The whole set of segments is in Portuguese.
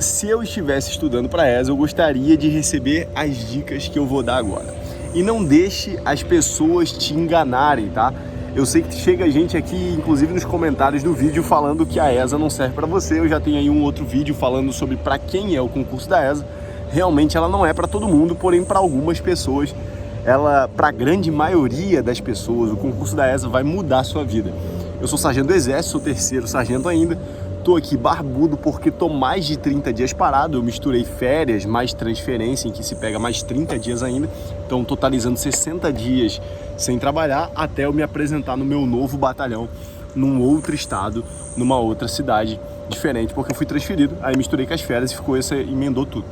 se eu estivesse estudando para a ESA, eu gostaria de receber as dicas que eu vou dar agora. E não deixe as pessoas te enganarem, tá? Eu sei que chega gente aqui, inclusive nos comentários do vídeo, falando que a ESA não serve para você. Eu já tenho aí um outro vídeo falando sobre para quem é o concurso da ESA. Realmente ela não é para todo mundo, porém para algumas pessoas, para a grande maioria das pessoas, o concurso da ESA vai mudar a sua vida. Eu sou sargento do Exército, sou terceiro sargento ainda. Tô aqui barbudo porque tô mais de 30 dias parado, eu misturei férias mais transferência, em que se pega mais 30 dias ainda, então totalizando 60 dias sem trabalhar até eu me apresentar no meu novo batalhão, num outro estado, numa outra cidade diferente, porque eu fui transferido, aí misturei com as férias e ficou essa, emendou tudo.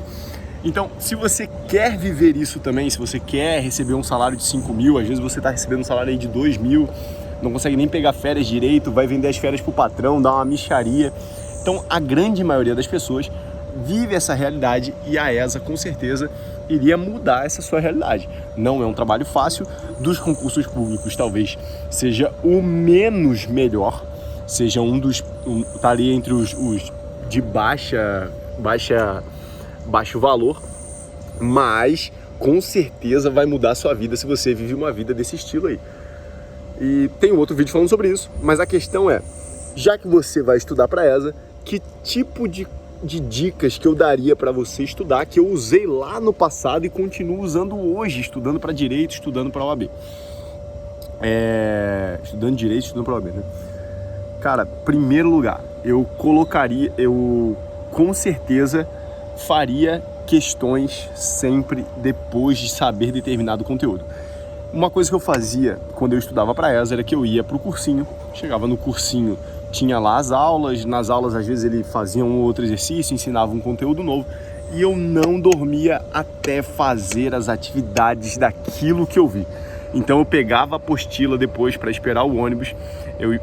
Então, se você quer viver isso também, se você quer receber um salário de 5 mil, às vezes você tá recebendo um salário aí de 2 mil, não consegue nem pegar férias direito, vai vender as férias pro patrão, dá uma mixaria. Então, a grande maioria das pessoas vive essa realidade e a ESA, com certeza, iria mudar essa sua realidade. Não é um trabalho fácil, dos concursos públicos talvez seja o menos melhor, seja tá ali entre os de baixo valor, mas com certeza vai mudar a sua vida se você vive uma vida desse estilo aí. E tem um outro vídeo falando sobre isso, mas a questão é, já que você vai estudar para a ESA, que tipo de dicas que eu daria para você estudar, que eu usei lá no passado e continuo usando hoje, estudando para Direito, estudando para OAB. Estudando Direito, estudando para OAB, né? Cara, primeiro lugar, eu com certeza faria questões sempre depois de saber determinado conteúdo. Uma coisa que eu fazia quando eu estudava para a ESA era que eu ia para o cursinho, chegava no cursinho, tinha lá as aulas, nas aulas às vezes ele fazia um ou outro exercício, ensinava um conteúdo novo e eu não dormia até fazer as atividades daquilo que eu vi. Então eu pegava a apostila depois para esperar o ônibus,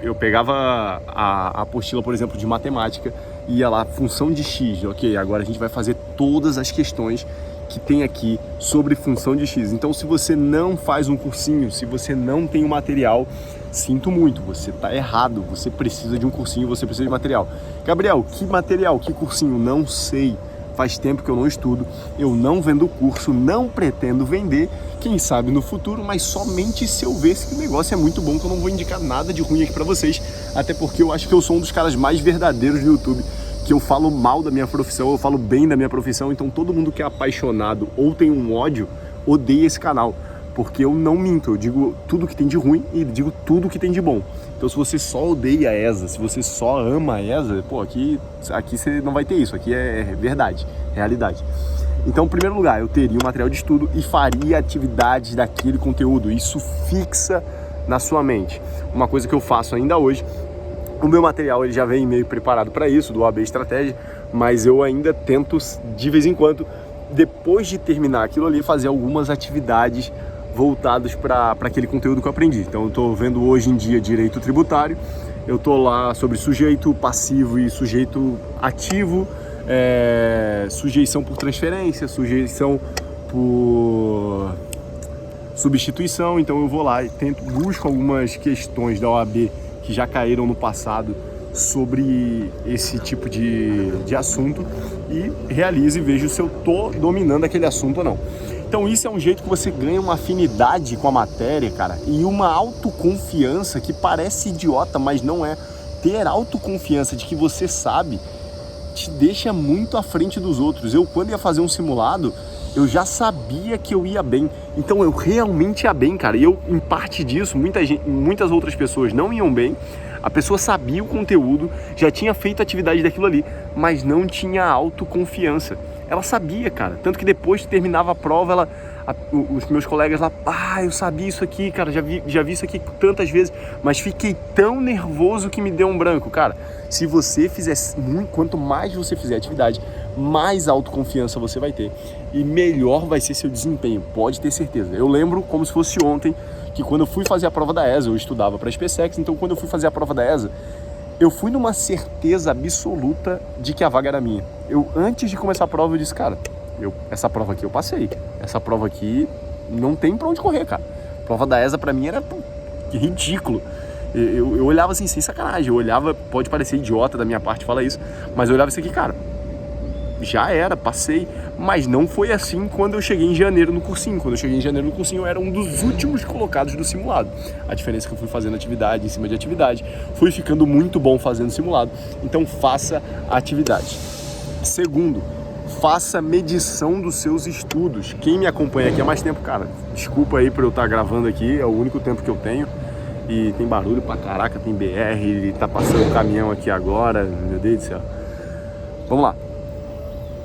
eu pegava a apostila, por exemplo, de matemática, ia lá, função de x, ok, agora a gente vai fazer todas as questões que tem aqui sobre função de x. Então, se você não faz um cursinho, se você não tem o material, sinto muito, você está errado, você precisa de um cursinho, você precisa de material. Gabriel, que material, que cursinho? Não sei, faz tempo que eu não estudo, eu não vendo curso, não pretendo vender, quem sabe no futuro, mas somente se eu ver se o negócio é muito bom, que eu não vou indicar nada de ruim aqui para vocês, até porque eu acho que eu sou um dos caras mais verdadeiros do YouTube, que eu falo mal da minha profissão, eu falo bem da minha profissão, então todo mundo que é apaixonado ou tem um ódio, odeia esse canal, porque eu não minto, eu digo tudo que tem de ruim e digo tudo que tem de bom. Então se você só odeia a ESA, se você só ama a ESA, pô, aqui você não vai ter isso, aqui é verdade, realidade. Então, em primeiro lugar, eu teria um material de estudo e faria atividades daquele conteúdo, isso fixa na sua mente. Uma coisa que eu faço ainda hoje, o meu material ele já vem meio preparado para isso, do OAB Estratégia, mas eu ainda tento, de vez em quando, depois de terminar aquilo ali, fazer algumas atividades voltadas para aquele conteúdo que eu aprendi. Então, eu estou vendo hoje em dia Direito Tributário, eu estou lá sobre sujeito passivo e sujeito ativo, sujeição por transferência, sujeição por substituição. Então, eu vou lá e busco algumas questões da OAB que já caíram no passado sobre esse tipo de assunto e realizo e vejo se eu tô dominando aquele assunto ou não. Então isso é um jeito que você ganha uma afinidade com a matéria, cara, e uma autoconfiança que parece idiota, mas não é. Ter autoconfiança de que você sabe te deixa muito à frente dos outros. Eu, quando ia fazer um simulado, eu já sabia que eu ia bem. Então eu realmente ia bem, cara. E eu, em parte disso, muitas outras pessoas não iam bem. A pessoa sabia o conteúdo, já tinha feito a atividade daquilo ali, mas não tinha autoconfiança. Ela sabia, cara. Tanto que depois que terminava a prova, os meus colegas lá, eu sabia isso aqui, cara, já vi isso aqui tantas vezes, mas fiquei tão nervoso que me deu um branco. Cara, se você fizer quanto mais você fizer atividade, mais autoconfiança você vai ter e melhor vai ser seu desempenho, pode ter certeza. Eu lembro como se fosse ontem, que quando eu fui fazer a prova da ESA, eu estudava para a SpaceX, então quando eu fui fazer a prova da ESA, eu fui numa certeza absoluta de que a vaga era minha. Antes de começar a prova, eu disse, cara, essa prova aqui eu passei, essa prova aqui não tem pra onde correr, cara. A prova da ESA pra mim era que ridículo. Eu olhava assim, sem sacanagem, eu olhava, pode parecer idiota da minha parte falar isso, mas eu olhava isso aqui, cara, já era, passei. Mas não foi assim quando eu cheguei em janeiro no cursinho. Quando eu cheguei em janeiro no cursinho, eu era um dos últimos colocados do simulado. A diferença é que eu fui fazendo atividade em cima de atividade, fui ficando muito bom fazendo simulado. Então faça a atividade. Segundo, faça medição dos seus estudos. Quem me acompanha aqui há mais tempo, cara, desculpa aí por eu estar gravando aqui, é o único tempo que eu tenho. E tem barulho pra caraca, tem BR, tá passando um caminhão aqui agora, meu Deus do céu. Vamos lá.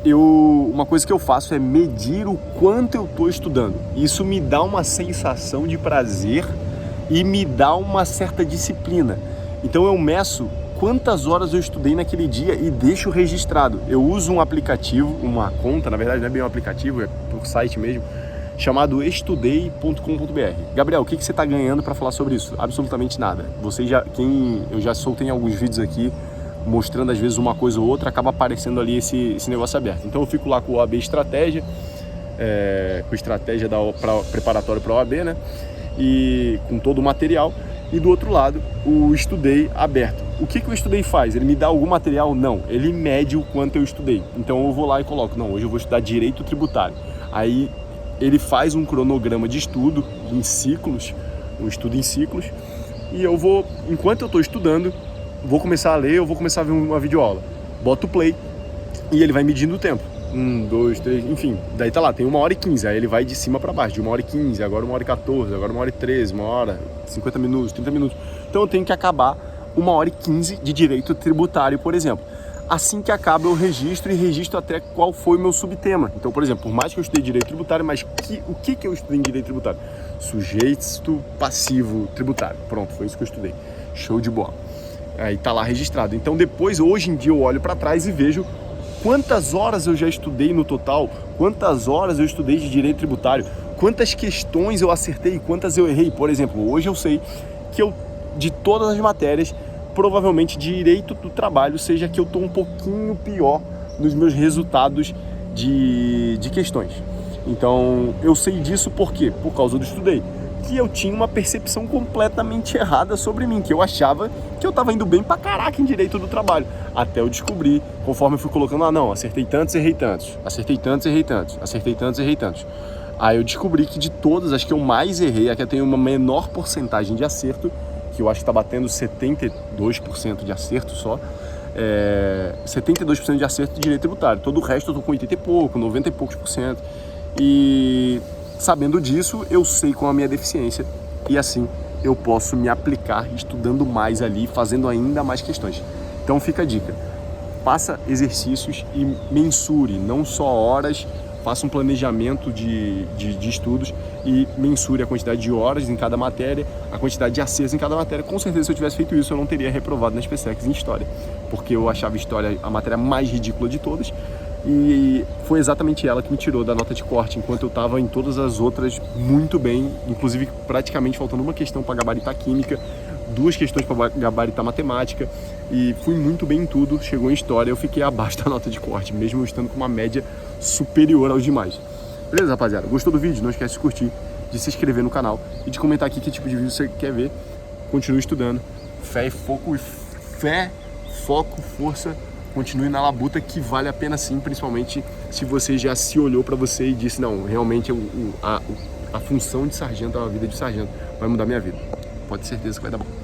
Uma coisa que eu faço é medir o quanto eu tô estudando. Isso me dá uma sensação de prazer e me dá uma certa disciplina. Então eu meço quantas horas eu estudei naquele dia e deixo registrado. Eu uso um aplicativo, uma conta, na verdade não é bem um aplicativo, é por site mesmo, chamado estudei.com.br. Gabriel, o que você está ganhando para falar sobre isso? Absolutamente nada. Eu já soltei alguns vídeos aqui mostrando às vezes uma coisa ou outra, acaba aparecendo ali esse negócio aberto. Então eu fico lá com o OAB Estratégia, com estratégia preparatório para a OAB, né? E com todo o material. E do outro lado, o Estudei aberto. O que o Estudei faz? Ele me dá algum material? Não. Ele mede o quanto eu estudei. Então eu vou lá e coloco, não, hoje eu vou estudar Direito Tributário. Aí ele faz um cronograma de estudo em ciclos, um estudo em ciclos, e eu vou, enquanto eu estou estudando, vou começar a ler, eu vou começar a ver uma videoaula. Boto o play e ele vai medindo o tempo. 1, 2, 3, enfim. Daí tá lá, tem 1h15, aí ele vai de cima para baixo, de 1h15, agora 1h14, agora 1h13, 1h, 50 minutos, 30 minutos. Então eu tenho que acabar 1h15 de Direito Tributário, por exemplo. Assim que acaba eu registro e registro até qual foi o meu subtema. Então, por exemplo, por mais que eu estudei Direito Tributário, mas o que eu estudei em Direito Tributário? Sujeito passivo tributário. Pronto, foi isso que eu estudei. Show de bola. Aí tá lá registrado. Então depois, hoje em dia, eu olho para trás e vejo quantas horas eu já estudei no total, quantas horas eu estudei de Direito Tributário, quantas questões eu acertei e quantas eu errei. Por exemplo, hoje eu sei que de todas as matérias, provavelmente Direito do Trabalho seja que eu estou um pouquinho pior nos meus resultados de questões. Então eu sei disso por quê? Por causa do Estudei. Que eu tinha uma percepção completamente errada sobre mim, que eu achava que eu estava indo bem pra caraca em Direito do Trabalho. Até eu descobrir, conforme eu fui colocando, não, acertei tantos, errei tantos, acertei tantos, errei tantos, acertei tantos, errei tantos. Aí eu descobri que de todas, as que eu mais errei, a que eu tenho uma menor porcentagem de acerto, que eu acho que está batendo 72% de acerto só, 72% de acerto de Direito Tributário. Todo o resto eu tô com 80 e pouco, 90 e poucos por cento. E sabendo disso, eu sei qual é a minha deficiência e assim eu posso me aplicar estudando mais ali, fazendo ainda mais questões. Então fica a dica, faça exercícios e mensure, não só horas, faça um planejamento de estudos e mensure a quantidade de horas em cada matéria, a quantidade de acertos em cada matéria. Com certeza, se eu tivesse feito isso, eu não teria reprovado nas PSECs em História, porque eu achava História a matéria mais ridícula de todas e foi exatamente ela que me tirou da nota de corte, enquanto eu estava em todas as outras muito bem, inclusive praticamente faltando uma questão para gabaritar Química, 2 questões para gabaritar Matemática, e fui muito bem em tudo. Chegou em História, eu fiquei abaixo da nota de corte, mesmo estando com uma média superior aos demais. Beleza, rapaziada? Gostou do vídeo? Não esquece de curtir, de se inscrever no canal e de comentar aqui que tipo de vídeo você quer ver. Continue estudando. Fé, foco, força. Continue na labuta, que vale a pena sim, principalmente se você já se olhou para você e disse, não, realmente a função de sargento, a vida de sargento vai mudar minha vida. Pode ter certeza que vai dar bom.